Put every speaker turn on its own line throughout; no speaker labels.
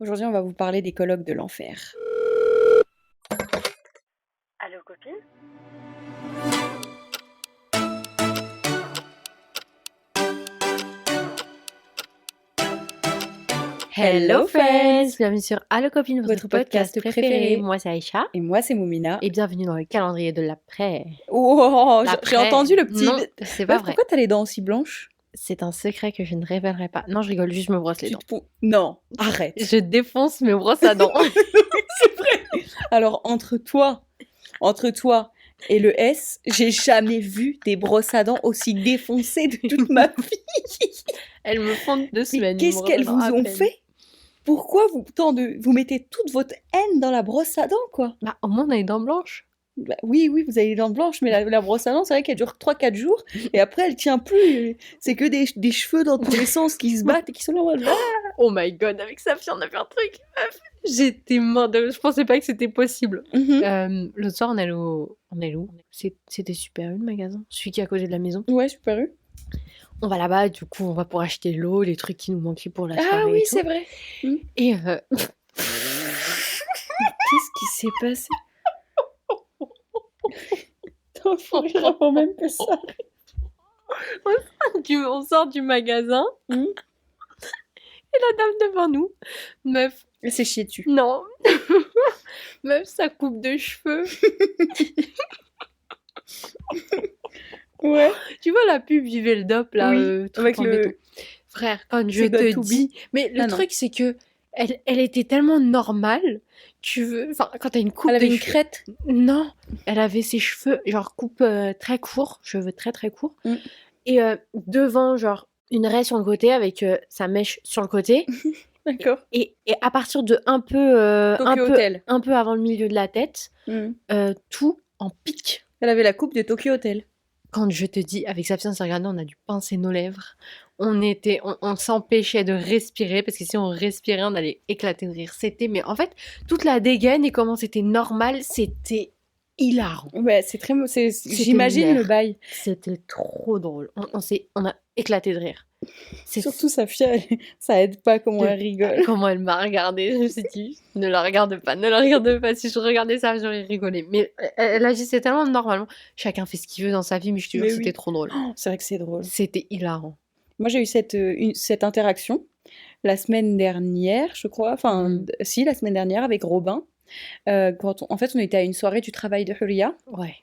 Aujourd'hui, on va vous parler des colocs de l'enfer.
Allô, copine?
Hello friends!
Bienvenue sur Allo Copine, votre podcast préféré. Moi c'est Aïcha
Et moi, c'est Moumina.
et bienvenue dans le calendrier de l'après.
Oh, j'ai
L'après.
entendu le petit...
Non, c'est pas
Meuf,
vrai.
pourquoi t'as les dents aussi blanches?
C'est un secret que je ne révélerai pas. Non, je rigole, juste je me brosse les
Tu
dents.
te fous- Non, arrête.
Je défonce mes brosses à dents.
C'est vrai. Alors, entre toi et le S, j'ai jamais vu des brosses à dents aussi défoncées de toute ma vie.
Elles me font 2
Mais
semaines.
qu'est-ce qu'elles vous ont fait? Pourquoi vous mettez toute votre haine dans la brosse à dents, quoi?
Bah, au moins on a les dents blanches.
Bah, oui, vous avez les dents blanches, mais la brosse à dents, c'est vrai qu'elle dure 3-4 jours, et après, elle tient plus. C'est que des cheveux dans tous les sens qui se battent et qui sont là en mode, ah.
Oh my god, avec sa fille on a fait un truc. J'étais morte. Je pensais pas que c'était possible. L'autre soir on est allé où? C'était Super U le magasin. Celui qui est à côté de la maison.
Ouais, Super U.
On va là-bas, du coup on va pour acheter l'eau, les trucs qui nous manquaient pour la soirée.
Ah oui,
et tout.
c'est vrai.
Et
Qu'est-ce qui s'est passé? Putain, faut rire avant même que ça.
on sort du magasin
Mhm.
et la dame devant nous, meuf,
Elle s'est chiée dessus.
non, meuf, sa coupe de cheveux.
Ouais.
Tu vois la pub Vivez le Dop là,
Oui,
truc
avec
en
le-
béton. Frère, quand je
C'est
te
Got to
dis, mais le
Ah non.
truc c'est que elle était tellement normale. Enfin, quand t'as une coupe
Elle avait
de
une
cheveux.
crête.
Non, elle avait ses cheveux, genre coupe très court, cheveux très très courts.
Mm.
Et devant, genre, une raie sur le côté avec sa mèche sur le côté.
D'accord.
Et à partir de un peu
Tokyo Hotel.
un peu avant le milieu de la tête, tout en pique.
Elle avait la coupe de Tokyo Hotel.
Quand je te dis, avec Safia, on s'est regardé, on a dû pincer nos lèvres. On s'empêchait de respirer parce que si on respirait, on allait éclater de rire. Mais en fait, toute la dégaine et comment c'était normal, c'était hilarant.
Ouais, c'est très... J'imagine
lunaire.
le bail.
C'était trop drôle. On a éclaté de rire.
Surtout sa fille, ça aide pas comment elle rigole.
Comment elle m'a regardée, je me suis dit, ne la regarde pas. Si je regardais ça, j'aurais rigolé. Mais elle agissait tellement normalement. Chacun fait ce qu'il veut dans sa vie, mais je te jure,
Mais
c'était
oui.
trop drôle.
Oh, c'est vrai que c'est drôle.
C'était hilarant.
Moi, j'ai eu cette interaction la semaine dernière, je crois. Enfin, si, la semaine dernière avec Robin. Quand en fait, on était à une soirée du travail de Huria.
Ouais.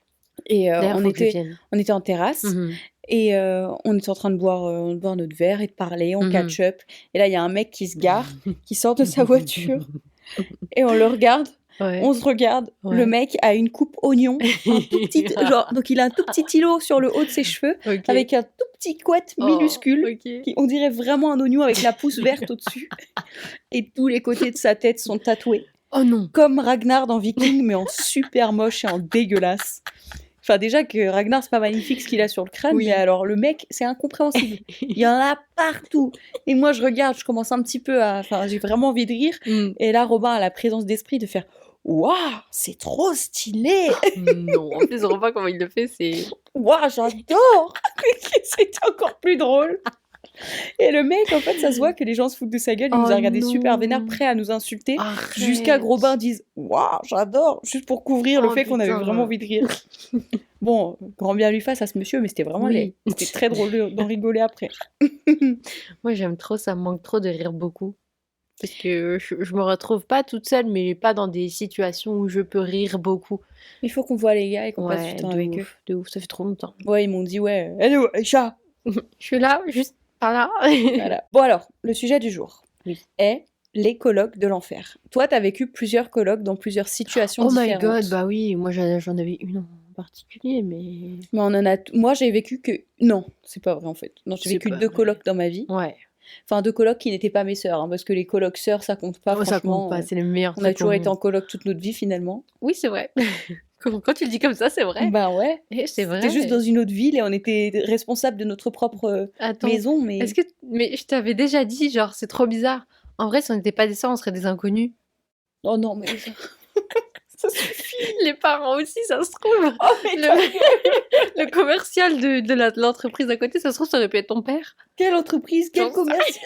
Et
D'ailleurs,
on
faut que je
était
vienne.
en terrasse.
Mhm.
Et on était en train de boire notre verre et de parler, on
Mhm.
catch up. Et là, il y a un mec qui se gare, qui sort de sa voiture. Et on le regarde,
Ouais.
on se regarde.
Ouais.
Le mec a une coupe oignon, un tout petit, genre, donc il a un tout petit îlot sur le haut de ses cheveux,
Ok.
avec un tout petit couette minuscule.
Ok.
On dirait vraiment un oignon avec la pousse verte au-dessus. Et tous les côtés de sa tête sont tatoués.
Oh non.
Comme Ragnar dans Viking, mais en super moche et en dégueulasse. Enfin, déjà que Ragnar, c'est pas magnifique ce qu'il a sur le crâne,
Oui.
mais alors le mec, c'est incompréhensible. Il y en a partout. Et moi, je regarde, je commence un petit peu à... Enfin, j'ai vraiment envie de rire.
Mm.
Et là, Robin a la présence d'esprit de faire « Waouh, c'est trop stylé.
Non. En plus, Robin, comment il le fait, c'est.
Waouh, j'adore. » C'était encore plus drôle. Et le mec, en fait, ça se voit que les gens se foutent de sa gueule. Il nous a
Oh
regardé
non.
super vénère, prêt à nous insulter.
Arrête.
Jusqu'à que Robin dise « Waouh, j'adore » juste pour couvrir le
Oh,
fait qu'on avait
putain.
vraiment envie de rire. Bon, grand bien lui fasse à ce monsieur, mais c'était vraiment
Oui.
laid. C'était très drôle d'en rigoler après.
Moi, j'aime trop, ça me manque trop de rire beaucoup. Parce que je me retrouve pas toute seule, mais pas dans des situations où je peux rire beaucoup.
Il faut qu'on voit les gars et qu'on passe
Ouais,
du temps
de
avec eux.
ouf, de ouf, ça fait trop longtemps.
Ouais, ils m'ont dit « Ouais, hello, Aïcha !»
Je suis là, juste par là.
Voilà. Bon alors, le sujet du jour
Oui.
est les colocs de l'enfer. Toi, t'as vécu plusieurs colocs dans plusieurs situations
Oh my
différentes.
god, bah oui, moi j'en avais une en particulier, mais.
Mais on en a... Moi, j'ai vécu que... Non, c'est pas vrai en fait. Non, j'ai
C'est
vécu
pas
2
vrai.
colocs dans ma vie.
Ouais,
Enfin, 2 colocs qui n'étaient pas mes sœurs, hein, parce que les colocs sœurs, ça compte pas,
oh, ça
franchement.
compte pas, c'est les meilleurs
On a
trucs au
toujours été en
monde.
coloc toute notre vie finalement.
Oui, c'est vrai. Quand tu le dis comme ça, c'est vrai.
Bah ouais.
Eh, c'est vrai.
C'était juste dans une autre ville et on était responsable de notre propre
Attends,
maison, mais...
est-ce que. Mais je t'avais déjà dit, genre, c'est trop bizarre. En vrai, si on n'était pas des sœurs, on serait des inconnus.
Oh non, mais ça... Ça suffit.
Les parents aussi, ça se trouve.
Oh, mais
Le, le commercial de l'entreprise à côté, ça se trouve, ça aurait pu être ton père.
quelle entreprise, quel
J'en sais
commerce.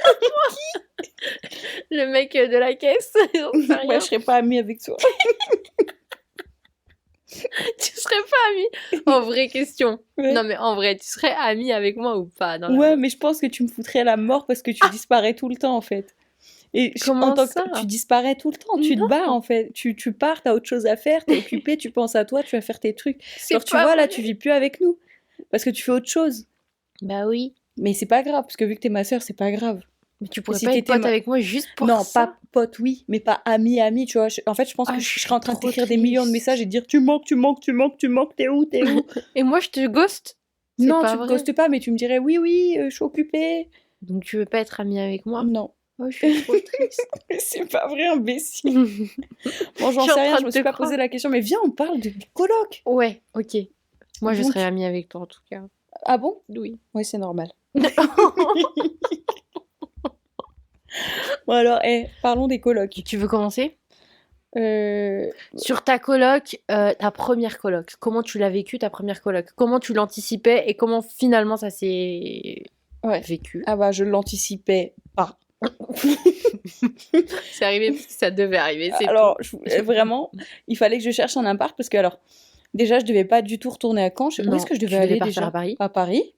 Le mec de la caisse. J'en sais rien.
Moi, je serais pas amie avec toi.
Tu serais pas amie. En vraie question.
Ouais.
Non, mais en vrai, tu serais amie avec moi ou pas dans la
Ouais,
vie
mais je pense que tu me foutrais la mort parce que tu disparais tout le temps, en fait. Et
Comment
en tant que
ça
tu disparais tout le temps, tu te
Non.
barres, en fait. Tu pars, t'as autre chose à faire, t'es occupé, tu penses à toi, tu vas faire tes trucs.
C'est
Alors, tu
pas
vois, là,
vrai.
tu vis plus avec nous. Parce que tu fais autre chose.
Bah oui.
Mais c'est pas grave, parce que vu que t'es ma sœur, c'est pas grave.
Mais tu pourrais
si
pas être
t'étais
pote
ma-
avec moi juste pour
Non,
ça.
pas pote, oui, mais pas ami, tu vois. En fait, je pense
Ah,
que
je
je
suis
serais en train de
trop
t'écrire des millions de
triste.
messages et de dire tu manques, t'es où?
Et moi, je te ghost. C'est
Non,
pas
tu me
vrai.
ghostes pas, mais tu me dirais oui, je suis occupée.
Donc tu veux pas être amie avec moi?
Non.
Oh, je suis trop triste.
Mais c'est pas vrai, imbécile. Bon, j'en
Je suis en
sais rien,
train
je
de
me
te
suis pas
croire.
posé la question, mais viens, on parle de coloc.
Ouais, ok. Moi, je
Donc-
serais amie avec toi en tout cas.
Ah bon?
Oui.
Oui, c'est normal. Bon alors, parlons des colocs.
Tu veux commencer?
Euh,
Sur ta coloc, ta première coloc. Comment tu l'as vécu ta première coloc? Comment tu l'anticipais et comment finalement ça s'est
Ouais.
vécu?
Ah bah, je l'anticipais pas.
C'est arrivé parce que ça devait arriver, c'est
Alors, vraiment, il fallait que je cherche un appart parce que, alors, déjà, je devais pas du tout retourner à Caen. Où
Non,
est-ce que je
tu
devais
devais
aller
partir
déjà?
à Paris.
À Paris.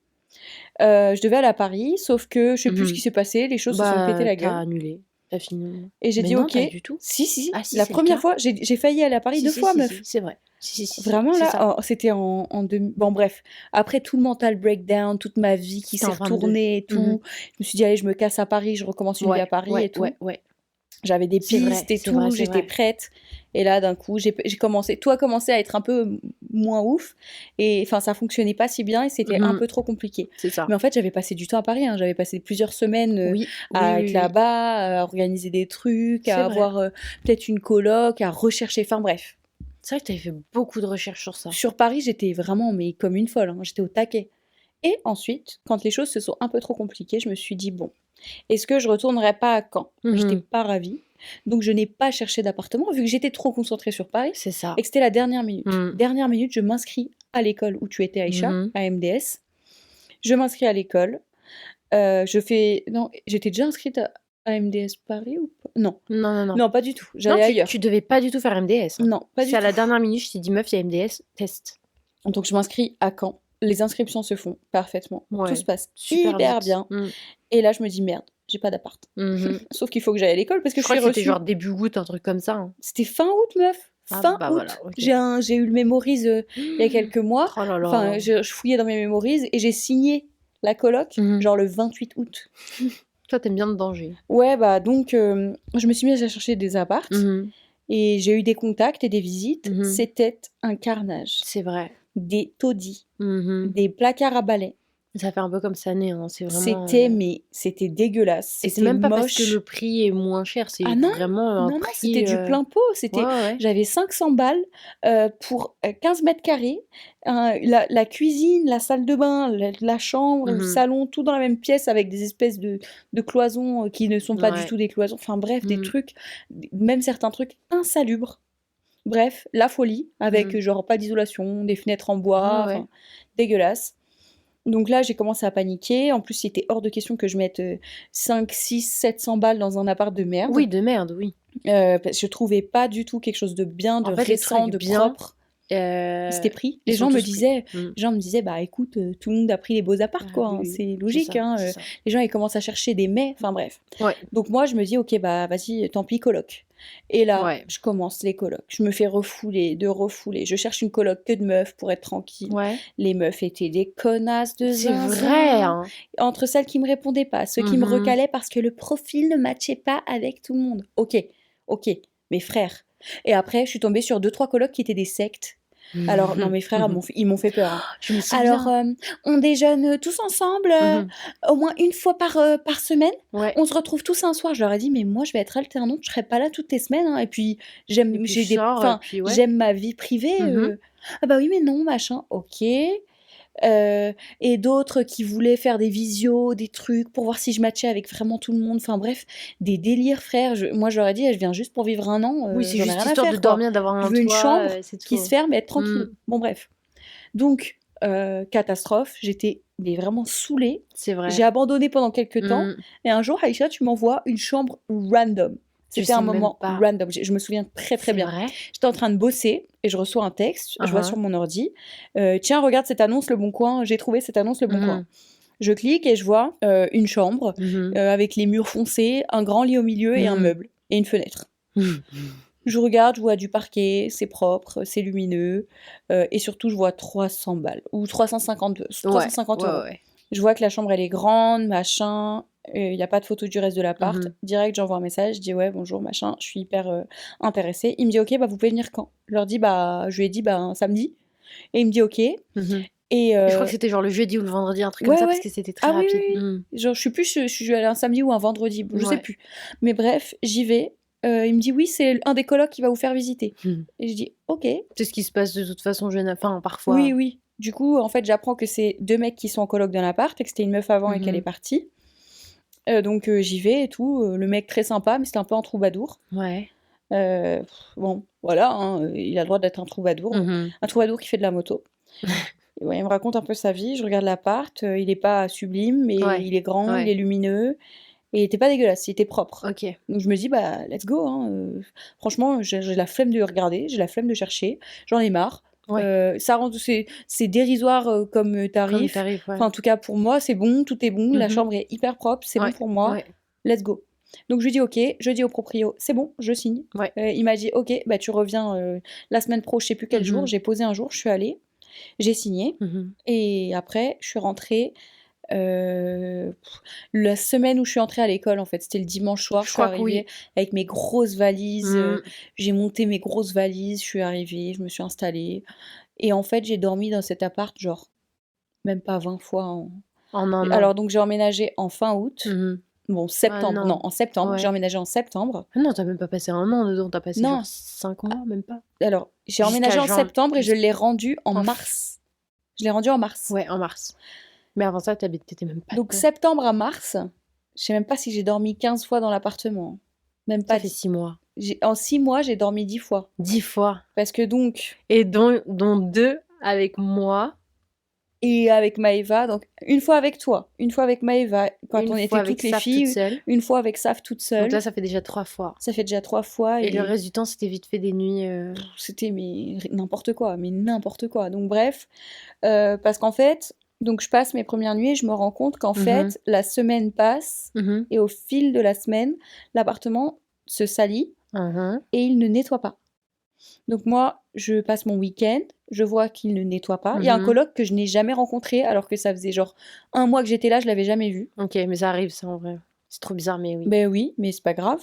Je devais aller à Paris, sauf que je sais plus ce
Mhm.
qui s'est passé, les choses se sont pété la
T'as
gueule.
annulé. T'as fini.
Et j'ai
Mais
dit
non,
ok.
pas du tout.
Si.
Ah, si,
La
c'est le
première
cas.
fois, j'ai failli aller à Paris
Si,
deux
si,
fois,
si,
meuf.
si, c'est vrai. Si,
Vraiment
c'est
là,
ça.
c'était en Bon, bref. Après tout le mental breakdown, toute ma vie qui
C'était
s'est
en 22.
retournée et tout,
Mhm.
je me suis dit, allez, je me casse à Paris, je recommence une vie à Paris et tout.
Ouais.
J'avais des
C'est vrai,
pistes et
c'est
tout,
vrai, c'est
j'étais
vrai.
prête. Et là, d'un coup, j'ai commencé, tout a commencé à être un peu moins ouf. Et enfin, ça fonctionnait pas si bien et c'était un
Mhm.
peu trop compliqué.
C'est ça.
Mais en fait, j'avais passé du temps à Paris, hein. J'avais passé plusieurs semaines
Oui,
à
oui,
être
oui.
là-bas, à organiser des trucs,
C'est
à
vrai.
avoir peut-être une coloc, à rechercher. Enfin bref.
C'est vrai que t'avais fait beaucoup de recherches sur ça.
Sur Paris, j'étais vraiment mais comme une folle, hein. J'étais au taquet. Et ensuite, quand les choses se sont un peu trop compliquées, je me suis dit, bon, est-ce que je retournerai pas à Caen? J'étais
Mhm.
pas ravie. Donc je n'ai pas cherché d'appartement vu que j'étais trop concentrée sur Paris
C'est ça.
et que c'était la dernière minute.
Mhm.
Dernière minute, je m'inscris à l'école où tu étais, Aïcha,
Mhm.
à MDS. Je m'inscris à l'école. Non, j'étais déjà inscrite à MDS Paris ou pas? Non.
Non.
Non, pas du tout.
Non,
J'allais ailleurs.
tu devais pas du tout faire MDS. hein.
Non, pas du
C'est à
tout.
la dernière minute, je t'ai dit, meuf, il y a MDS, test.
Donc je m'inscris à Caen. Les inscriptions se font parfaitement.
Ouais,
Tout se passe
super
hyper
vite.
bien.
Mhm.
Et là, je me dis, merde, j'ai pas d'appart.
Mhm.
Sauf qu'il faut que j'aille à l'école parce que
Je
je
crois
suis
que c'était
reçue.
genre début août, un truc comme ça. hein.
C'était fin août, meuf.
Ah,
Fin
bah
août.
voilà, ok.
J'ai eu le mémorise il y a quelques mois.
Oh là là.
Enfin, je fouillais dans mes mémorises et j'ai signé la coloc
Mhm.
genre le 28 août.
Toi, t'aimes bien le danger.
Ouais, bah donc je me suis mise à chercher des apparts
Mhm.
et j'ai eu des contacts et des visites.
Mhm.
C'était un carnage.
C'est vrai.
Des taudis,
Mhm.
des placards à balais.
Ça fait un peu comme ça, né. Hein. C'est vraiment.
C'était dégueulasse.
Et c'est
C'était
même pas
moche.
parce que le prix est moins cher, c'est
Ah non,
vraiment un
non,
prix.
c'était du plein pot. C'était,
Ouais.
j'avais 500 balles pour 15 mètres carrés. La cuisine, la salle de bain, la chambre, le
Mhm.
salon, tout dans la même pièce avec des espèces de cloisons qui ne sont pas du
Ouais.
tout des cloisons. Enfin bref, des
Mhm.
trucs, même certains trucs insalubres. Bref, la folie avec
Mhm.
genre pas d'isolation, des fenêtres en bois,
Ouais.
enfin, dégueulasse. Donc là, j'ai commencé à paniquer. En plus, il était hors de question que je mette 5, 6, 700 balles dans un appart de merde.
Oui, de merde, oui.
Parce que je trouvais pas du tout quelque chose de bien, de
En fait, les
récent,
trucs
de
bien,
propre. C'était pris. Les
ils sont
gens me
tous pris.
disaient,
Mhm.
les gens me disaient, bah écoute, tout le monde a pris les beaux apparts,
Ah,
quoi.
oui,
Hein,
oui,
c'est
c'est
logique,
ça,
hein.
c'est ça.
Les gens, ils commencent à chercher des mais. Enfin bref.
Ouais.
Donc moi, je me dis, ok, bah vas-y, tant pis, coloc. Et là,
Ouais.
je commence les colocs. Je me fais refouler. Je cherche une coloc que de meufs pour être tranquille.
Ouais.
Les meufs étaient des connasses de
C'est
zinzin.
vrai, hein.
Entre celles qui me répondaient pas, ceux qui me
Mhm.
recalaient parce que le profil ne matchait pas avec tout le monde. Ok, mes frères. Et après, je suis tombée sur 2-3 colocs qui étaient des sectes. Alors, non, mes frères, ils m'ont fait peur. Hein.
Je me souviens.
Alors, on déjeune tous ensemble,
Mhm.
au moins une fois par semaine.
Ouais.
On se retrouve tous un soir. Je leur ai dit, mais moi, je vais être alternante, je serai pas là toutes les semaines. Hein. Et puis,
Et puis je sors,
enfin,
puis ouais.
j'aime ma vie privée.
Mhm.
Ah bah oui, mais non, machin. Ok. et d'autres qui voulaient faire des visios, des trucs pour voir si je matchais avec vraiment tout le monde. Enfin bref, des délires, frère. Moi, je leur ai dit, je viens juste pour vivre un an.
Oui, c'est
J'en ai
juste
rien à
histoire
faire,
de
quoi.
dormir, d'avoir
Je
un
veux une
toit,
chambre
c'est
qui
tout.
se ferme et être tranquille.
Mm.
Bon, bref. Donc, catastrophe. J'étais mais vraiment saoulée.
C'est vrai.
J'ai abandonné pendant quelques temps.
Mm.
Et un jour, Aïcha, tu m'envoies une chambre random.
Je
C'était
sais
un
même
moment
pas.
random. Je me souviens très très
C'est
bien.
vrai.
J'étais en train de bosser et je reçois un texte. Je vois
Uh-huh.
sur mon ordi. Tiens, regarde cette annonce Le Bon Coin. J'ai trouvé cette annonce Le Bon Coin.
Mhm.
Je clique et je vois une chambre
Mhm.
avec les murs foncés, un grand lit au milieu et un
Mhm.
meuble et une fenêtre.
Mhm.
Je regarde, je vois du parquet, c'est propre, c'est lumineux et surtout je vois 300 balles ou 350
Ouais,
350
ouais,
euros.
ouais.
Je vois que la chambre elle est grande, machin. Il n'y a pas de photo du reste de l'appart.
Mhm.
Direct, j'envoie un message. Je dis ouais, bonjour, machin. Je suis hyper intéressée. Il me dit ok, bah vous pouvez venir quand? Je leur dis bah, je lui ai dit bah un samedi. Et il me dit ok.
Mhm.
Et
Je crois que c'était genre le jeudi ou le vendredi, un truc comme
ouais,
ça, parce
ouais.
que c'était très
Ah oui,
rapide.
oui, oui.
Mhm.
Genre, je suis plus, je suis allée un samedi ou un vendredi, je sais
Ouais.
plus. Mais bref, j'y vais. Il me dit oui, c'est un des colocs qui va vous faire visiter.
Mhm.
Et je dis ok.
C'est ce qui se passe de toute façon, enfin, parfois.
Oui, oui. Du coup, en fait, j'apprends que c'est deux mecs qui sont en coloc dans l'appart et que c'était une meuf avant et qu'elle est
Mhm.
partie. Donc j'y vais et tout. Le mec très sympa, mais c'était un peu un troubadour.
Ouais.
Bon, voilà, hein, il a le droit d'être un troubadour.
Mhm.
Un troubadour qui fait de la moto. Et ouais, il me raconte un peu sa vie. Je regarde l'appart. Il est pas sublime, mais
Ouais.
il est grand, il
Ouais.
est lumineux. Et il était pas dégueulasse, il était propre.
Ok.
Donc je me dis, bah, let's go. Hein. Franchement, j'ai la flemme de regarder, j'ai la flemme de chercher. J'en ai marre.
Ouais.
Ça rend, c'est dérisoire comme
Comme
tarif.
tarif, ouais.
Enfin, en tout cas, pour moi, c'est bon, tout est bon. La
Mhm.
chambre est hyper propre, c'est bon
Ouais.
pour moi.
Ouais.
Let's go. Donc je lui dis ok, je dis au proprio, c'est bon, je signe.
Ouais.
Il m'a dit ok, bah tu reviens la semaine pro, je sais plus quel jour.
Mhm.
J'ai posé un jour, je suis allée, j'ai signé.
Mhm.
Et après, je suis rentrée. La semaine où je suis entrée à l'école, en fait, c'était le dimanche soir.
Je
Je suis
crois que
arrivée
oui.
avec mes grosses valises.
Mhm.
J'ai monté mes grosses valises. Je suis arrivée, je me suis installée. Et en fait, j'ai dormi dans cet appart, genre, même pas 20 fois.
En un an.
Alors, donc, j'ai emménagé en fin août.
Mhm.
Bon,
Ah
septembre. Non,
non.
en septembre. J'ai
Ouais.
emménagé en septembre.
Ah non, t'as même pas passé un an dedans, t'as passé
Non.
genre 5 mois, même pas.
Alors, j'ai
Jusqu'à
emménagé en
juin.
septembre et je
Jusqu'-
l'ai rendu en
en f-
mars. Je l'ai rendu en mars.
Ouais, en mars. Mais avant ça, t'étais même pas
Donc,
dedans.
septembre à mars, je sais même pas si j'ai dormi 15 fois dans l'appartement. Même
Ça
pas
fait
10.
6 mois.
En 6 mois, j'ai dormi 10 fois.
10 fois.
Parce que donc,
Et dont 2 avec moi,
et avec Maëva, donc une fois avec toi, une fois avec Maëva, quand
une
on
fois
était
avec
toutes les
Saf toute
filles,
seule.
une fois avec Saf toute
Donc
seule.
là, ça fait déjà 3 fois.
Ça fait déjà 3 fois.
Et le reste du temps, c'était vite fait des nuits.
C'était mais n'importe quoi, mais n'importe quoi. Donc bref, parce qu'en fait, donc je passe mes premières nuits et je me rends compte qu'en
Mhm.
fait, la semaine passe
Mhm.
et au fil de la semaine, l'appartement se salit
Mhm.
et il ne nettoie pas. Donc moi, je passe mon week-end, je vois qu'il ne nettoie pas. Il y a un
Mhm.
coloc que je n'ai jamais rencontré alors que ça faisait genre un mois que j'étais là, je l'avais jamais vu.
Ok, mais ça arrive, ça en vrai. C'est trop bizarre, mais oui.
Ben oui, mais c'est pas grave.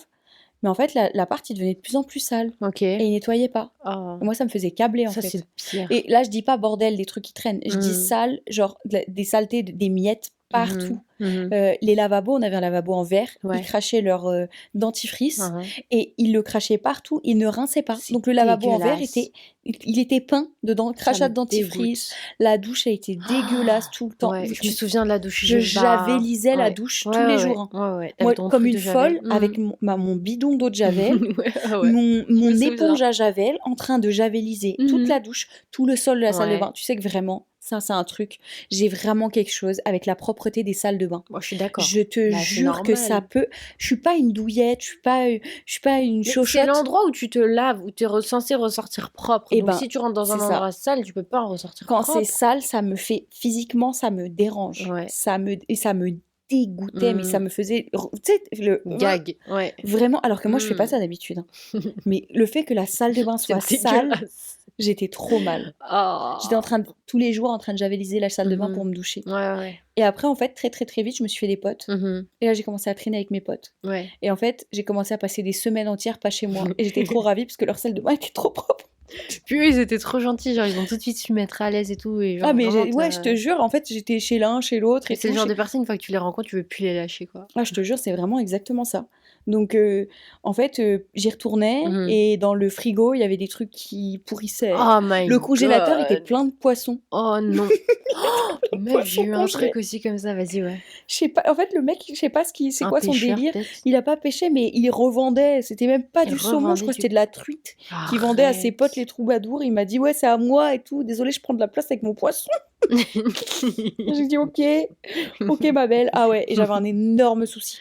Mais en fait, l'appart, il devenait de plus en plus sale
Ok.
et il nettoyait pas.
Ah.
Et moi, ça me faisait câbler en
Ça,
fait.
c'est le pire.
Et là, je dis pas bordel, des trucs qui traînent. Je dis
Mhm.
sale, genre des saletés, des miettes partout.
Mhm.
Les lavabos, on avait un lavabo en verre,
Ouais.
ils crachaient leur dentifrice
Mhm.
et ils le crachaient partout, ils ne rinçaient pas.
C'est
Donc le lavabo en verre
dégueulasse.
il était peint dedans,
Ça
crachat
me
de dentifrice.
dégoûte.
La douche a été dégueulasse tout le temps.
Ouais, je me souviens de la douche.
Je javelisais la
Ouais.
douche
Ouais,
tous les
ouais,
jours. Hein.
ouais, ouais.
Moi,
T'avais ton
comme
truc
une
de javel.
folle, avec mon bidon d'eau de javel,
Ouais, ouais.
mon
me souviens.
éponge à javel, en train de javeliser toute la douche, tout le sol de la salle de
Ouais.
bain. Tu sais que vraiment, ça, c'est un truc. J'ai vraiment quelque chose avec la propreté des salles de bain.
Moi, je suis d'accord.
Je te
Bah, c'est
jure que ça
normal.
peut. Je suis pas une douillette, je suis pas une
Mais c'est
chochotte.
l'endroit où tu te laves, où tu es censé ressortir propre.
Eh
Donc
ben,
si tu rentres dans
c'est
un
ça.
endroit sale, tu peux pas en ressortir
Quand c'est
propre.
sale, ça me fait physiquement, ça me dérange.
Ouais.
Ça me dégoûtait, mais ça me faisait. Tu sais,
Gag. Ouais.
vraiment. Alors que moi, je fais pas
Mm.
ça d'habitude. Hein. Mais le fait que la salle de bain
C'est
soit sale,
dégueulasse.
j'étais trop mal. J'étais
Oh.
tous les jours en train de javeliser la salle de bain pour
Mhm.
me doucher.
Ouais, ouais.
Et après, en fait, très très très vite, je me suis fait des potes.
Mhm.
Et là, j'ai commencé à traîner avec mes potes.
Ouais.
Et en fait, j'ai commencé à passer des semaines entières pas chez moi. Et j'étais trop ravie parce que leur salle de bain était trop propre.
Puis eux, ils étaient trop gentils, genre ils ont tout de suite su mettre à l'aise et tout. Et genre,
Ah, mais
vraiment,
ouais, je te jure, en fait, j'étais chez l'un, chez l'autre. Et
c'est le
tout,
genre de personne, une fois que tu les rencontres, tu veux plus les lâcher, quoi.
Ah, je te jure, c'est vraiment exactement ça. Donc, en fait, j'y retournais
Mhm.
et dans le frigo, il y avait des trucs qui pourrissaient.
Oh my
Le congélateur était
god.
plein de poissons.
Oh non.
Les
Meuf, j'ai
poissons
eu un truc
congelés.
aussi comme ça, vas-y, ouais.
Je sais pas, en fait, le mec, je sais pas c'est
Un
quoi son
pêcheur,
délire.
peut-être.
Il a pas pêché, mais il revendait. C'était même pas
Il
du saumon, je
revendait
crois que
du...
c'était de la truite qu'il vendait à ses potes, les
Arrête.
troubadours. Il m'a dit, ouais, c'est à moi et tout. Désolé, je prends de la place avec mon poisson. J'ai dit, ok, ma belle. Ah ouais, et j'avais un énorme souci.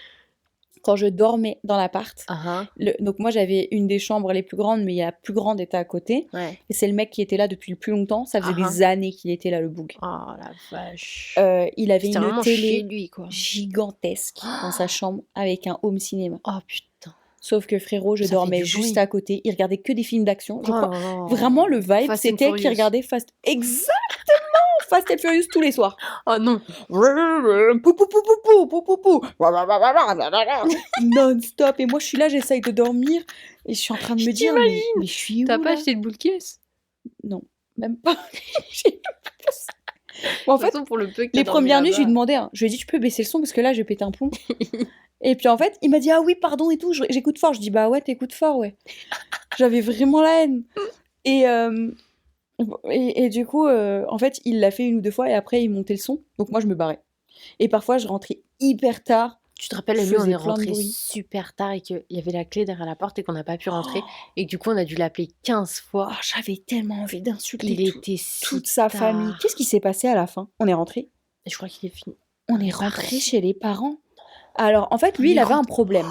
Quand je dormais dans l'appart,
Ah,
donc moi j'avais une des chambres les plus grandes, mais la plus grande était à côté.
ouais.
Et c'est le mec qui était là depuis le plus longtemps. Ça faisait
Ah,
des années qu'il était là, le boug.
oh la vache.
Il avait
C'était
une
vraiment chez
télé
lui, quoi.
gigantesque dans sa chambre avec un home cinéma.
Oh putain.
Sauf que frérot, je
Ça fait
dormais
du
juste
bruit.
à côté. Il regardait que des films d'action. Je
Oh
crois
là là.
vraiment le vibe,
Fast and
c'était qu'il
Furious.
regardait exactement Fast and Furious tous les soirs.
Oh non.
Pou, pou, pou, pou, pou, pou, pou. Non-stop. Et moi, je suis là, j'essaye de dormir. Et je suis en train de
Je
me dire,
t'imagine.
mais je suis où
T'as pas
là
acheté de boule caisse?
Non, même pas. Bon, en
De toute
fait,
façon, pour le peu que
les
t'as dormi
premières nuits, je lui
là-bas.
demandais, hein. Je lui ai dit, tu peux baisser le son parce que là, je vais péter un plomb. Et puis en fait, il m'a dit, ah oui, pardon et tout, j'écoute fort. Je dis, bah ouais, t'écoutes fort, ouais. J'avais vraiment la haine. Et, du coup, en fait, il l'a fait une ou deux fois et après, il montait le son. Donc moi, je me barrais. Et parfois, je rentrais hyper tard.
Tu te rappelles,
Je
la nuit, on
faisais
est
plein de
rentré
bruit.
super tard et qu'il y avait la clé derrière la porte et qu'on n'a pas pu rentrer. Et que du coup, on a dû l'appeler 15 fois.
Oh, j'avais tellement envie d'insulter
Il était si
toute sa famille.
tard.
Qu'est-ce qui s'est passé à la fin? On est rentré.
Je crois qu'il est fini.
On est rentré chez les parents. Alors, en fait, lui, il avait un problème.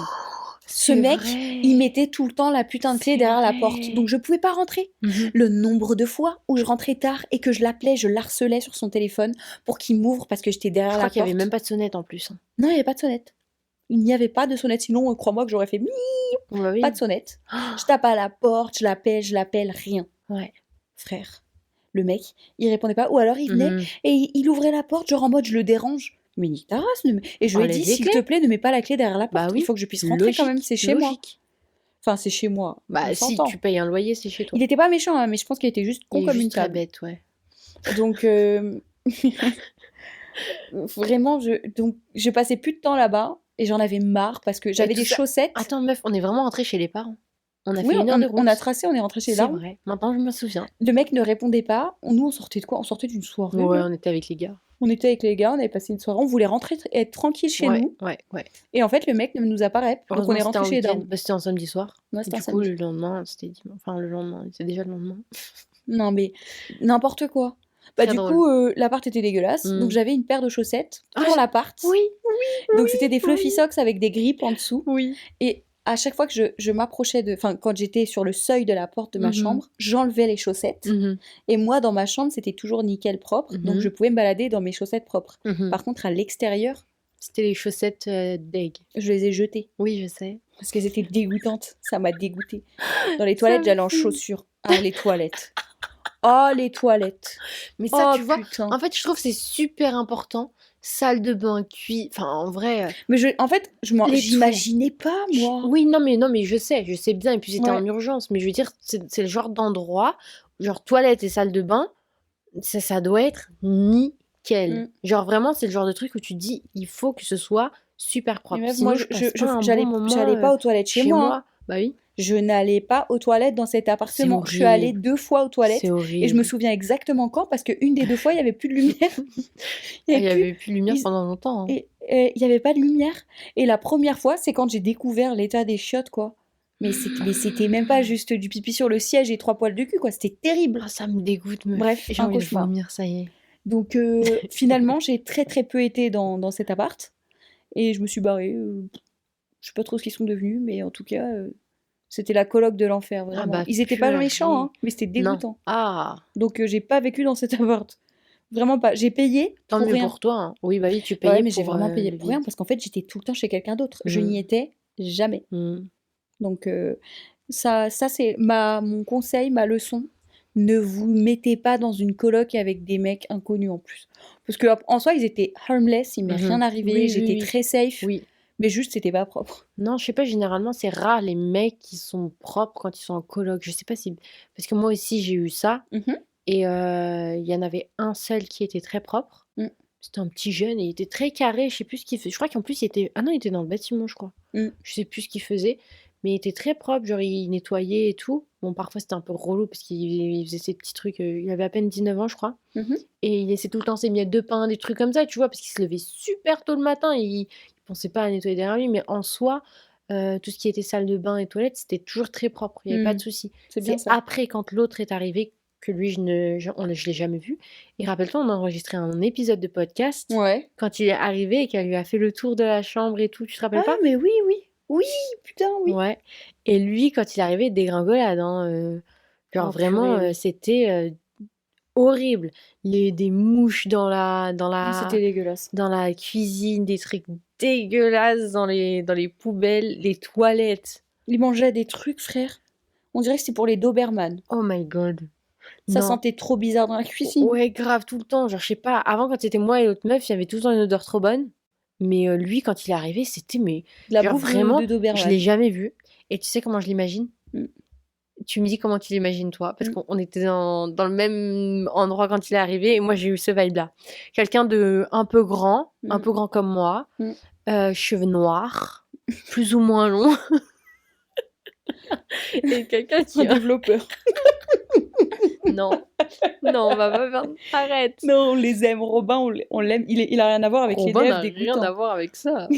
Ce
C'est
mec,
vrai.
il mettait tout le temps la putain de clé
C'est
derrière la
vrai.
porte. Donc, je pouvais pas rentrer.
Mhm.
Le nombre de fois où je rentrais tard et que je l'appelais, je l'harcelais sur son téléphone pour qu'il m'ouvre parce que j'étais
Je
derrière
crois
la
qu'il n'y avait
porte.
même pas de sonnette en plus.
Non, il n'y avait pas de sonnette. Il n'y avait pas de sonnette. Sinon, crois-moi que j'aurais fait
On va
pas de sonnette. Je tape à la porte, je l'appelle, rien.
Ouais.
Frère, le mec, il répondait pas. Ou alors, il venait
Mhm.
et il ouvrait la porte, genre en mode je le dérange. Mais nique ta race. Et je lui ai
Enlève
dit,
les
s'il
clés.
te plaît, ne mets pas la clé derrière la porte.
Bah oui.
Il faut que je puisse rentrer quand même.
Logique,
C'est chez moi.
logique.
Enfin, c'est chez moi.
Bah
On
si
s'entend.
tu payes un loyer, c'est chez toi.
Il était pas méchant, hein, mais je pense qu'il était juste con
Il est
comme
juste
une
très
table.
bête, ouais.
Donc, vraiment, donc, je passais plus de temps là-bas et j'en avais marre parce que j'avais
tout
des
ça-
chaussettes.
Attends, meuf, on est vraiment rentré chez les parents. On a
Oui,
fait une heure de route.
on a tracé, on est rentré chez les
C'est
darons.
vrai. Maintenant, je me souviens.
Le mec ne répondait pas. Nous, on sortait de quoi? On sortait d'une soirée.
Ouais,
là.
on était avec les gars.
On était avec les gars, on avait passé une soirée, on voulait rentrer, être tranquille chez
Ouais,
nous.
ouais.
Et en fait, le mec ne nous a pas rep. Donc,
Heureusement,
on est
c'était
rentré
un
chez les
week-end.
darons.
Bah, c'était un samedi soir.
Ouais,
Et
c'était
du
un
coup,
samedi.
le lendemain, c'était dimanche. Enfin, le lendemain, c'est déjà le lendemain.
Non, mais n'importe quoi. Bah,
Très
du
drôle.
coup, l'appart était dégueulasse.
Mm.
Donc, j'avais une paire de chaussettes
Ah,
pour l'appart.
Oui,
Donc, c'était des fluffy socks avec des grippes en dessous.
oui.
Et à chaque fois que je m'approchais enfin, quand j'étais sur le seuil de la porte de ma
Mhm.
chambre, j'enlevais les chaussettes.
Mhm,
Et moi, dans ma chambre, c'était toujours nickel propre. Donc,
Mhm.
je pouvais me balader dans mes chaussettes propres.
mhm.
Par contre, à l'extérieur,
C'était les chaussettes d'egg.
je les ai jetées.
Oui, je sais.
Parce qu'elles étaient dégoûtantes. Ça m'a dégoûtée. Dans les
Ça
toilettes,
me
j'allais en
fume.
chaussures. Ah, les toilettes. Oh, les toilettes.
Mais ça,
Oh,
tu vois,
putain.
en fait, je trouve que c'est super important. Salle de bain, Enfin, en vrai.
Mais en fait,
Les
j'imaginais pas, moi.
Oui, non, mais je sais bien. Et puis c'était
Ouais.
en urgence. Mais je veux dire, c'est le genre d'endroit, genre toilette et salle de bain, ça doit être nickel.
Mm.
Genre vraiment, c'est le genre de truc où tu te dis, il faut que ce soit super propre.
Mais meuf,
Sinon,
moi,
je passe pas un
j'allais
bon moment,
j'allais pas aux toilettes chez moi. Hein.
Bah oui,
Je n'allais pas aux toilettes dans cet appartement. Je suis
horrible.
allée 2 fois aux toilettes.
c'est horrible.
Et je me souviens exactement quand, parce qu'une des 2 fois, il n'y avait plus de lumière.
Il y avait plus de lumière
ils-
pendant longtemps. Hein.
Et il n'y avait pas de lumière. Et la première fois, c'est quand j'ai découvert l'état des chiottes, quoi. Mais c'était même pas juste du pipi sur le siège et 3 poils de cul, quoi. C'était terrible.
Ah, ça me dégoûte, meuf.
Bref,
J'ai
un
envie de
cauchemar.
vomir, ça y est.
Donc finalement, j'ai très très peu été dans cet appart. Et je me suis barrée. Je sais pas trop ce qu'ils sont devenus, mais en tout cas, c'était la coloc de l'enfer, vraiment.
bah,
Ils étaient pas
purée.
méchants, hein, mais c'était dégoûtant.
Ah,
Donc j'ai pas vécu dans cet appart. Vraiment pas. J'ai payé
tant
pour
mieux
rien.
pour toi. Hein. Oui, bah oui, tu
Ouais,
payais
mais j'ai
pour,
vraiment payé
le
pour rien
vide.
parce qu'en fait, j'étais tout le temps chez quelqu'un d'autre. Je
Mhm.
n'y étais jamais.
Mhm.
Donc ça c'est mon conseil, ma leçon. Ne vous mettez pas dans une coloc avec des mecs inconnus en plus. Parce que en soi, ils étaient harmless, il m'est
Mhm.
rien arrivé,
Oui, oui,
j'étais
oui.
très safe,
Oui.
mais juste c'était pas propre.
Non, je sais pas, généralement, c'est rare les mecs qui sont propres quand ils sont en coloc. Je sais pas si. Parce que moi aussi, j'ai eu ça.
Mhm.
Et il y en avait un seul qui était très propre.
Mm.
C'était un petit jeune et il était très carré, je sais plus ce qu'il faisait. Je crois qu'en plus, il était... Ah non, il était dans le bâtiment, je crois.
Mm.
Je sais plus ce qu'il faisait, mais il était très propre, genre il nettoyait et tout. Bon, parfois c'était un peu relou parce qu'il faisait ses petits trucs. Il avait à peine 19 ans, je crois.
Mhm.
Et il laissait tout le temps ses miettes de pain, des trucs comme ça, tu vois, parce qu'il se levait super tôt le matin et il pensait pas à nettoyer derrière lui, mais en soi, tout ce qui était salle de bain et toilettes, c'était toujours très propre, il n'y avait pas de souci.
C'est bien
C'est
ça.
après, quand l'autre est arrivé, que lui, je l'ai jamais vu. Et rappelle-toi, on a enregistré un épisode de podcast
Ouais.
quand il est arrivé et qu'elle lui a fait le tour de la chambre et tout, tu te rappelles
Ah,
pas?
mais oui, oui. Oui, putain, oui.
Ouais. Et lui, quand il est arrivé, dégringolade, hein, genre
Oh,
vraiment,
purée, oui.
c'était horrible. Des mouches
Ah, c'était dégueulasse.
dans la cuisine, des trucs dégueulasses dans les poubelles, les toilettes.
Il mangeait des trucs, frère. On dirait que c'est pour les Doberman.
Oh my god.
Ça
Non.
sentait trop bizarre dans la cuisine.
Ouais, grave, tout le temps. Genre, je sais pas, avant, quand c'était moi et l'autre meuf, il y avait tout le temps une odeur trop bonne. Mais lui, quand il est arrivé, c'était, mais
De la
genre
bouffe
vraiment,
de Doberman.
je l'ai jamais vu. Et tu sais comment je l'imagine?
Mm.
Tu me dis comment tu l'imagines, toi? Parce
Mm.
qu'on était dans le même endroit quand il est arrivé, et moi, j'ai eu ce vibe-là. Quelqu'un de un peu grand comme moi, cheveux noirs, plus ou moins longs. Et quelqu'un qui...
Un développeur.
Non, on va pas faire... Arrête.
Non, on les aime. Robin, on l'aime. Il a rien à voir avec
Robin
les
n'a
devs
rien
dégoûtants.
à voir avec ça.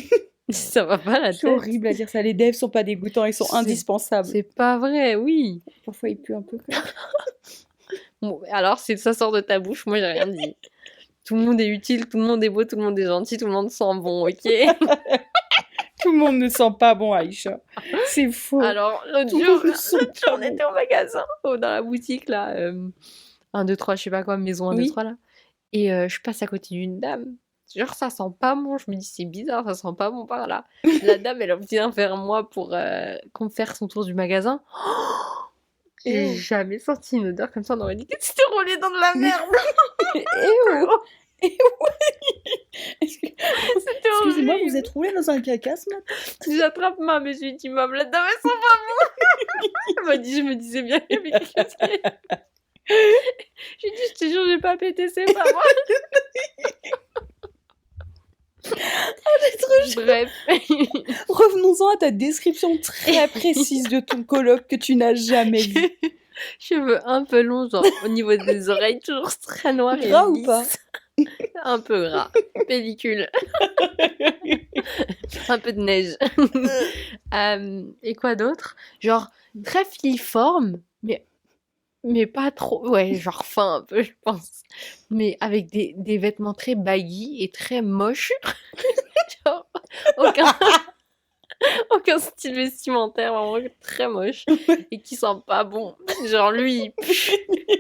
Ça va pas la
C'est
tête.
horrible à dire ça. Les devs sont pas dégoûtants, ils sont indispensables.
C'est pas vrai, oui.
Parfois, ils puent un peu. Quand même.
Bon, alors, si ça sort de ta bouche, moi, j'ai rien dit. Tout le monde est utile, tout le monde est beau, tout le monde est gentil, tout le monde sent bon, ok?
Tout le monde ne sent pas bon, Aïcha. C'est faux.
Alors, l'autre
Tout le
jour,
monde ne sent pas
on
bon.
était au magasin, dans la boutique, là, 1, 2, 3, je sais pas quoi, maison 1, 2,
Oui.
3, là. Et je passe à côté d'une dame. Genre, ça sent pas bon. Je me dis, c'est bizarre, ça sent pas bon par là. La dame, elle vient vers moi pour qu'on me fasse son tour du magasin. J'ai jamais senti une odeur comme ça. On aurait dit que c'était roulé dans de la merde.
Excusez-moi, vous êtes roulé dans un caca ce matin?
J'attrape ma, mais je lui dis, maman, la dame, elle sent pas bon. Elle m'a dit, je me disais bien qu'il y avait quelque chose qui... J'ai dit, je te jure, j'ai pas pété, c'est pas moi. Bref.
Revenons-en à ta description très précise de ton coloc que tu n'as jamais vu.
Cheveux un peu longs, genre au niveau des oreilles, toujours très noirs et
Gras ou
lisses.
pas?
Un peu gras. Pellicule. Un peu de neige. Et quoi d'autre? Genre très filiforme, mais pas trop. Ouais, genre fin un peu, je pense. Mais avec des vêtements très baggy et très moches. Genre aucun style vestimentaire, vraiment très moche. Et qui sent pas bon. Genre lui,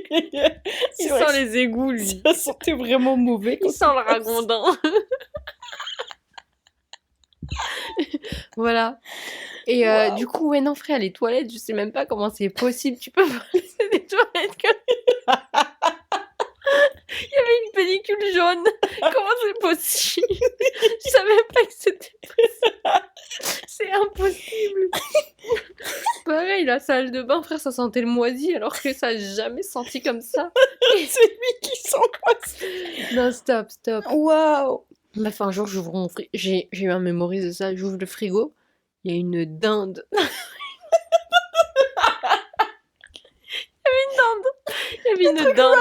il sent les égouts, lui.
Ça sentait vraiment mauvais.
Il sent le ragondin. Voilà. Et
Wow.
du coup, ouais, non, frère, les toilettes, je sais même pas comment c'est possible. Tu peux pas laisser des toilettes comme... Il y avait une pellicule jaune. Comment c'est possible? Je savais pas que c'était possible. C'est impossible. Pareil, la salle de bain, frère, ça sentait le moisi alors que ça a jamais senti comme ça.
C'est lui qui sent moisi.
Non, stop.
Waouh.
Bref, un jour, j'ouvre mon frigo. J'ai eu un mémorise de ça. J'ouvre le frigo. Il y a une dinde. Il y avait une dinde.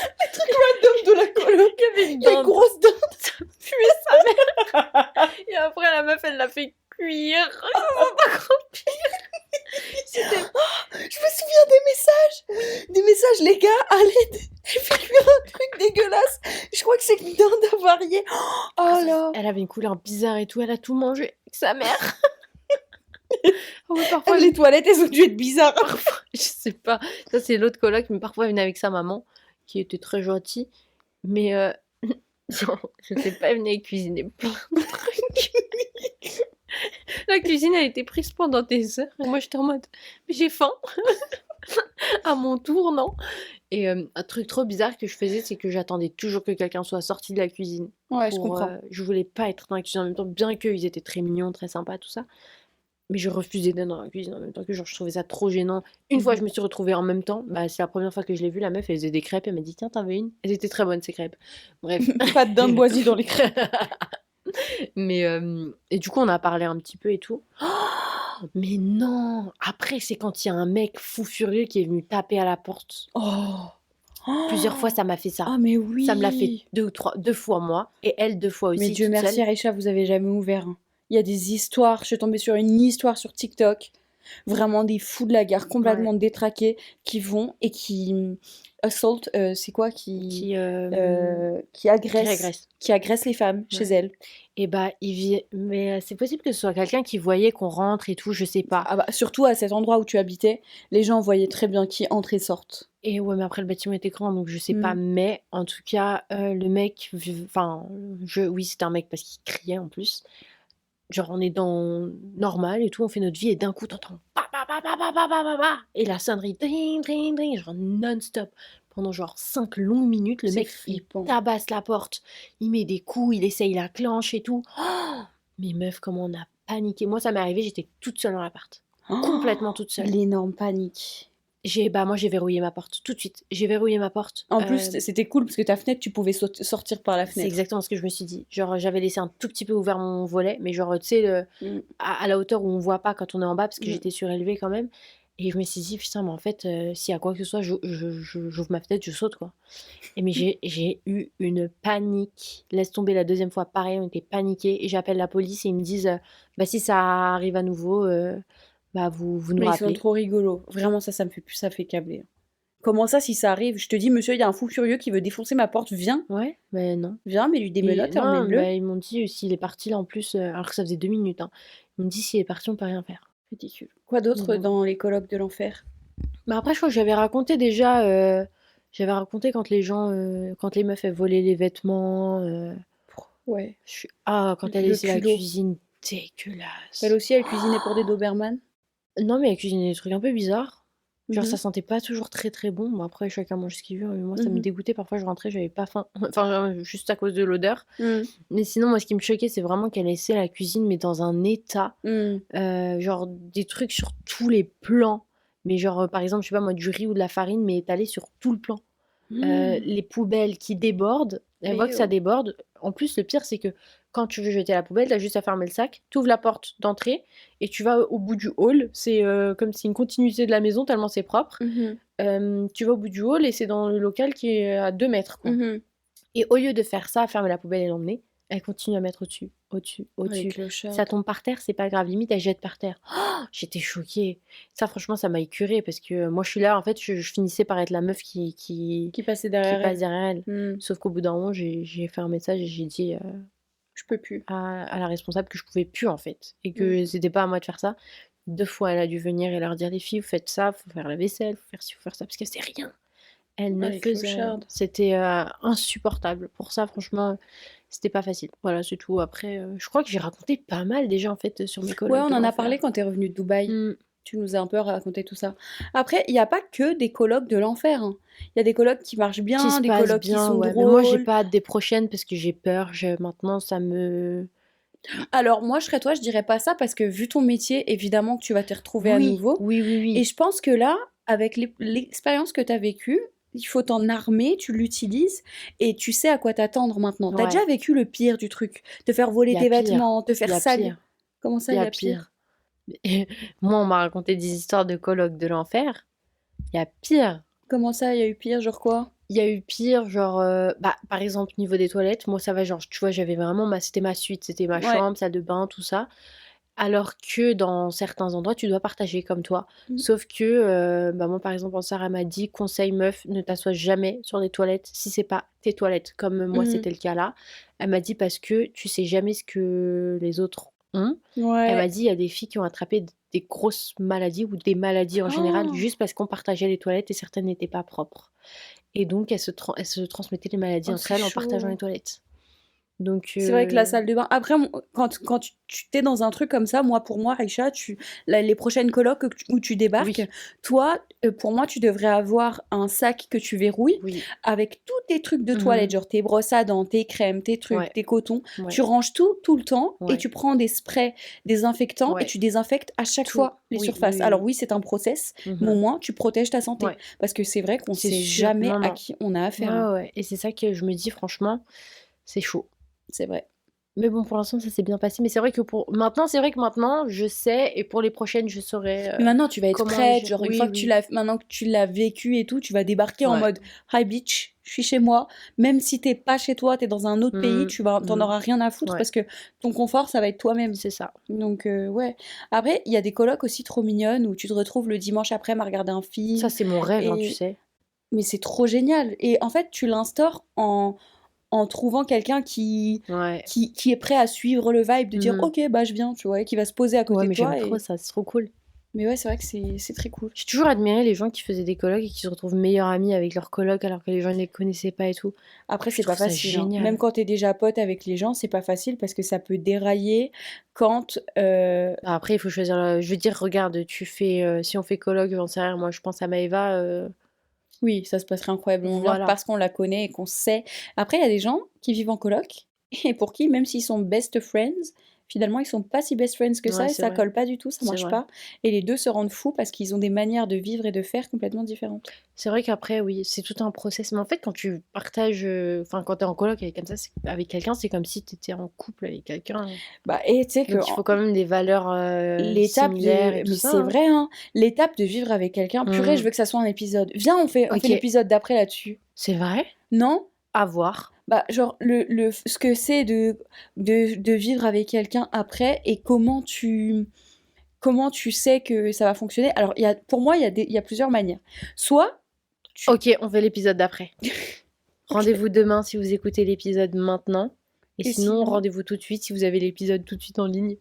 Le truc random de la coloc.
Il y avait une
Il y a une
dinde.
grosse dinde.
Puer sa mère. Et après, la meuf, elle l'a fait cuire. Ça sent encore pire. C'était...
Je me souviens des messages. Des messages, les gars, allez, elle fait cuire un truc dégueulasse. Je crois que c'est une dinde avariée. Oh là.
Elle avait une couleur bizarre et tout. Elle a tout mangé avec sa mère. Oh, ouais, parfois,
Les toilettes, elles ont dû être bizarres.
je sais pas. Ça, c'est l'autre coloc, mais parfois, elle venait avec sa maman, qui était très gentille. Mais, genre, je sais pas, elle venait cuisiner plein de trucs. La cuisine a été prise pendant des heures. Et moi, j'étais en mode, mais j'ai faim. À mon tour, non? Et un truc trop bizarre que je faisais, c'est que j'attendais toujours que quelqu'un soit sorti de la cuisine.
Ouais, je comprends.
Je voulais pas être dans la cuisine en même temps, bien qu'ils étaient très mignons, très sympas, tout ça. Mais je refusais d'être dans la cuisine en même temps que genre, je trouvais ça trop gênant. Une fois, je me suis retrouvée en même temps. Bah, c'est la première fois que je l'ai vue, la meuf, elle faisait des crêpes. Elle m'a dit, tiens, t'en veux une? Elles étaient très bonnes, ces crêpes. Bref.
Pas de dinde boisie dans les crêpes.
Mais, et du coup, on a parlé un petit peu et tout. Oh, mais non! Après, c'est quand il y a un mec fou furieux qui est venu taper à la porte.
Oh.
Plusieurs fois, ça m'a fait ça.
Ah, mais
Ça me l'a fait
oui.
2 fois moi, et elle 2 fois
Mais
aussi,
Dieu
toute
merci,
seule.
Aïcha, vous avez jamais ouvert, hein. Il y a des histoires. Je suis tombée sur une histoire sur TikTok. Vraiment des fous de la gare complètement
Ouais.
détraqués qui vont et qui assault, c'est quoi
Qui
agressent,
régresse.
qui agressent les femmes chez
Ouais.
elles.
Et bah, mais c'est possible que ce soit quelqu'un qui voyait qu'on rentre et tout, je sais pas.
Ah bah, surtout à cet endroit où tu habitais, les gens voyaient très bien qui entre et sortent.
Et ouais, mais après, le bâtiment était grand, donc je sais pas.
Mm.
Mais en tout cas, le mec, enfin, oui, c'était un mec parce qu'il criait en plus. Genre, on est dans normal et tout, on fait notre vie, et d'un coup, t'entends pa, pa, pa, pa, pa, pa, pa, pa, pa, et la sonnerie, dring, dring, dring, genre non-stop. Pendant genre 5 longues minutes, le
C'est
mec, il
flippant.
tabasse la porte, il met des coups, il essaye la clenche et tout. Oh, mais meuf, comment on a paniqué. Moi, ça m'est arrivé, j'étais toute seule dans l'appart. Complètement toute seule.
L'énorme panique.
Moi, j'ai verrouillé ma porte tout de suite. J'ai verrouillé ma porte.
En plus, c'était cool parce que ta fenêtre, tu pouvais sortir par la
C'est
fenêtre.
exactement ce que je me suis dit. Genre, j'avais laissé un tout petit peu ouvert mon volet, mais genre, tu sais,
Mm.
à la hauteur où on voit pas quand on est en bas, parce que
Mm.
j'étais surélevée quand même. Et je me suis dit, putain, mais en fait, s'il y a quoi que ce soit, j'ouvre ma fenêtre, je saute, quoi. Mais j'ai eu une panique. Laisse tomber la deuxième fois, pareil, on était paniqués. Et j'appelle la police et ils me disent, bah, si ça arrive à nouveau, bah, vous nous
Mais ils sont
rappelez.
trop rigolos. Vraiment, ça me fait plus, ça fait câbler. Comment ça, si ça arrive? Je te dis, monsieur, il y a un fou furieux qui veut défoncer ma porte. Viens,
Ouais, mais non.
viens, mais lui des menottes et
Non,
emmène-le.
bah, ils m'ont dit, s'il est parti là en plus, alors que ça faisait 2 minutes, hein. Ils m'ont dit, s'il est parti, on peut rien faire.
Ridicule. Quoi d'autre
Bon.
dans les colloques de l'enfer?
Bah après, je crois que j'avais raconté déjà, j'avais raconté quand les gens, quand les meufs elles volaient les vêtements,
Ouais.
quand elle
Le
laissait la
culot.
cuisine dégueulasse.
Elle aussi, elle cuisinait pour des Doberman.
Non, mais elle cuisinait des trucs un peu bizarres. Genre,
Mhm.
ça sentait pas toujours très très bon. Bon, après, chacun mange ce qu'il veut, mais moi, ça me
Mhm.
dégoûtait. Parfois, je rentrais, j'avais pas faim. Enfin, juste à cause de l'odeur.
Mhm.
Mais sinon, moi, ce qui me choquait, c'est vraiment qu'elle laissait la cuisine, mais dans un état.
Mhm.
Genre, des trucs sur tous les plans. Mais genre, par exemple, je sais pas moi, du riz ou de la farine, mais étalé sur tout le plan. Les poubelles qui débordent, elle voit que ça
Ew.
déborde. En plus, le pire, c'est que quand tu veux jeter la poubelle, t'as juste à fermer le sac, t'ouvres la porte d'entrée et tu vas au bout du hall. C'est comme si une continuité de la maison, tellement c'est propre.
Mhm.
Tu vas au bout du hall et c'est dans le local qui est à 2 mètres, quoi.
Mhm.
Et au lieu de faire ça, fermer la poubelle et l'emmener, elle continue à mettre au-dessus, au-dessus,
Oh, les
au-dessus.
clochards.
Ça tombe par terre, c'est pas grave. Limite, elle jette par terre. Oh, j'étais choquée. Ça, franchement, ça m'a écurée parce que moi, je suis là, en fait, je finissais par être la meuf qui
Qui passait
qui
derrière
passe
elle.
derrière elle.
Mhm.
Sauf qu'au bout d'un moment, j'ai fait un message et j'ai dit
Je peux plus.
à la responsable que je pouvais plus, en fait. Et que c'était pas à moi de faire ça. 2 fois, elle a dû venir et leur dire, les filles, vous faites ça, faut faire la vaisselle, faut faire ci, faut faire ça, parce que c'est rien. Elle ne
les
faisait rien.
clochardes.
C'était insupportable. Pour ça, franchement, c'était pas facile. Voilà, c'est tout. Après, je crois que j'ai raconté pas mal déjà, en fait, sur mes colloques
Ouais, on
de
en a
l'enfer.
parlé quand t'es revenu de Dubaï.
Mm.
Tu nous as un peu raconté tout ça. Après, il n'y a pas que des colloques de l'enfer, hein. Il y a des colloques qui marchent
Qui
bien,
se
des
passe
colloques qui
bien,
sont
ouais. Mais moi, j'ai
drôles.
pas hâte des prochaines parce que j'ai peur. Maintenant, ça me...
Alors, moi, je serais toi, je dirais pas ça parce que vu ton métier, évidemment que tu vas te retrouver à
Oui,
nouveau.
oui, oui, oui.
Et je pense que là, avec l'expérience que tu as vécue, il faut t'en armer, tu l'utilises et tu sais à quoi t'attendre maintenant. T'as
Ouais.
déjà vécu le pire du truc, te faire voler
Y a
tes
pire.
vêtements, te
Y
faire
a
salir.
pire.
Comment ça,
Y
il y
a
a pire?
pire. Moi, on m'a raconté des histoires de colloques de l'enfer. Il y a pire.
Comment ça, il y a eu pire, genre quoi?
Il y a eu pire, genre, par exemple, niveau des toilettes, moi ça va, genre, tu vois, j'avais vraiment, c'était ma suite, c'était ma
Ouais.
chambre, salle de bain, tout ça. Alors que dans certains endroits, tu dois partager comme toi.
Mm.
Sauf que, moi par exemple, Sarah m'a dit, conseil meuf, ne t'assois jamais sur des toilettes si c'est pas tes toilettes, comme moi
Mhm.
c'était le cas là. Elle m'a dit parce que tu sais jamais ce que les autres ont. Elle
Ouais.
m'a dit, il y a des filles qui ont attrapé des grosses maladies ou des maladies en général
Oh.
juste parce qu'on partageait les toilettes et certaines n'étaient pas propres. Et donc, elles se transmettaient les maladies
Oh,
entre
c'est
elles en partageant
chaud.
les toilettes. Donc,
C'est vrai que la salle de bain. Après, quand tu t'es dans un truc comme ça, pour moi, Aïcha, les prochaines colocs où tu débarques,
oui,
toi, pour moi, tu devrais avoir un sac que tu verrouilles
oui.
avec tous tes trucs de
Mhm.
toilette, genre tes brosses à dents, tes crèmes, tes trucs,
Ouais,
tes cotons.
ouais,
Tu ranges tout le temps et
ouais,
tu prends des sprays désinfectants et
ouais.
tu désinfectes à chaque
Tout.
fois les
Oui,
surfaces.
oui,
Alors
oui.
oui, c'est un process, mais au
Mhm.
moins, tu protèges ta santé.
Ouais,
Parce que c'est vrai qu'on
c'est
sait
sûr.
jamais
Non,
à
non.
qui on a affaire,
Ouais,
hein.
ouais. Et c'est ça que je me dis, franchement, c'est chaud.
C'est vrai.
Mais bon, pour l'instant, ça s'est bien passé. Mais c'est vrai que maintenant, je sais. Et pour les prochaines, je saurai
Mais maintenant, tu vas être
comment
prête,
agir.
genre une
Oui,
fois
oui.
maintenant que tu l'as vécu et tout, tu vas débarquer en
Ouais.
mode Hi bitch, je suis chez moi. Même si t'es pas chez toi, t'es dans un autre pays, t'en
Mhm.
auras rien à foutre
Ouais,
parce que ton confort, ça va être toi-même.
c'est ça.
Donc, ouais. Après, il y a des colocs aussi trop mignonnes où tu te retrouves le dimanche après à regarder un
Ça,
film.
c'est mon rêve, hein, tu
Et...
sais.
Mais c'est trop génial. Et en fait, tu l'instaures en trouvant quelqu'un
Ouais.
qui est prêt à suivre le vibe, de dire
Mhm.
ok, bah je viens, tu vois, et qui va se poser à
Ouais,
côté de
mais j'aime
toi.
trop ça, c'est trop cool.
Mais ouais, c'est vrai que c'est très cool.
J'ai toujours admiré les gens qui faisaient des colocs et qui se retrouvent meilleurs amis avec leurs colocs alors que les gens ne les connaissaient pas et tout.
Après,
Je
c'est pas
trouve ça
facile, hein. Même
génial.
quand t'es déjà pote avec les gens, c'est pas facile parce que ça peut dérailler quand.
Bah, après, il faut choisir. Je veux dire, regarde, si on fait coloc, j'en sais rien, moi je pense à Maëva.
Oui, ça se passerait incroyablement bien
Voilà.
parce qu'on la connaît et qu'on sait. Après, il y a des gens qui vivent en coloc et pour qui, même s'ils sont best friends, finalement, ils sont pas si best friends que ça
Ouais,
et
c'est
ça
vrai.
colle pas du tout, ça
C'est
marche
vrai.
pas. Et les deux se rendent fous parce qu'ils ont des manières de vivre et de faire complètement différentes.
C'est vrai qu'après, oui, c'est tout un process. Mais en fait, quand tu partages, enfin, quand t'es en coloc avec, comme ça, avec quelqu'un, c'est comme si t'étais en couple avec quelqu'un.
Bah, et tu sais que
Donc il faut quand même des valeurs
l'étape
similaires et
de.
tout
Mais
ça,
c'est
hein.
vrai, hein, l'étape de vivre avec quelqu'un. Purée, je
Hmm.
veux que ça soit un épisode. Viens, on fait
Ok,
l'épisode d'après là-dessus.
c'est vrai.
Non?
À voir.
Bah, genre, ce que c'est de vivre avec quelqu'un après et comment tu sais que ça va fonctionner. Alors, pour moi, il y a plusieurs manières. Soit,
Ok, on fait l'épisode d'après. Rendez-vous demain si vous écoutez l'épisode maintenant. Et
et
sinon,
sinon,
rendez-vous tout de suite si vous avez l'épisode tout de suite en ligne.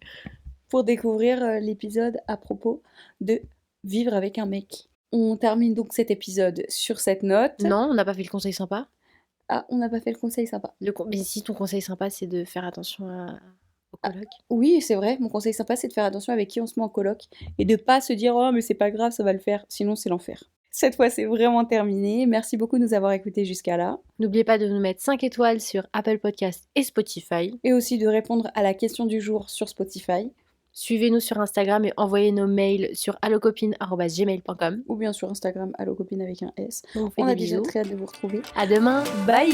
pour découvrir l'épisode à propos de vivre avec un mec. On termine donc cet épisode sur cette note.
Non, on n'a pas fait le conseil sympa.
Ah, on n'a pas fait le conseil sympa.
Mais si ton conseil sympa, c'est de faire attention au
Ah,
coloc.
oui, c'est vrai, mon conseil sympa, c'est de faire attention avec qui on se met en coloc et de pas se dire oh mais c'est pas grave, ça va le faire, sinon c'est l'enfer. Cette fois, c'est vraiment terminé. Merci beaucoup de nous avoir écoutés jusqu'à là.
N'oubliez pas de nous mettre 5 étoiles sur Apple Podcast et Spotify.
Et aussi de répondre à la question du jour sur Spotify.
Suivez-nous sur Instagram et envoyez nos mails sur allocopine@gmail.com.
Ou bien sur Instagram, allocopine avec un S.
On vous fait
On
des
a déjà
bisous.
très hâte de vous retrouver.
À demain.
Bye!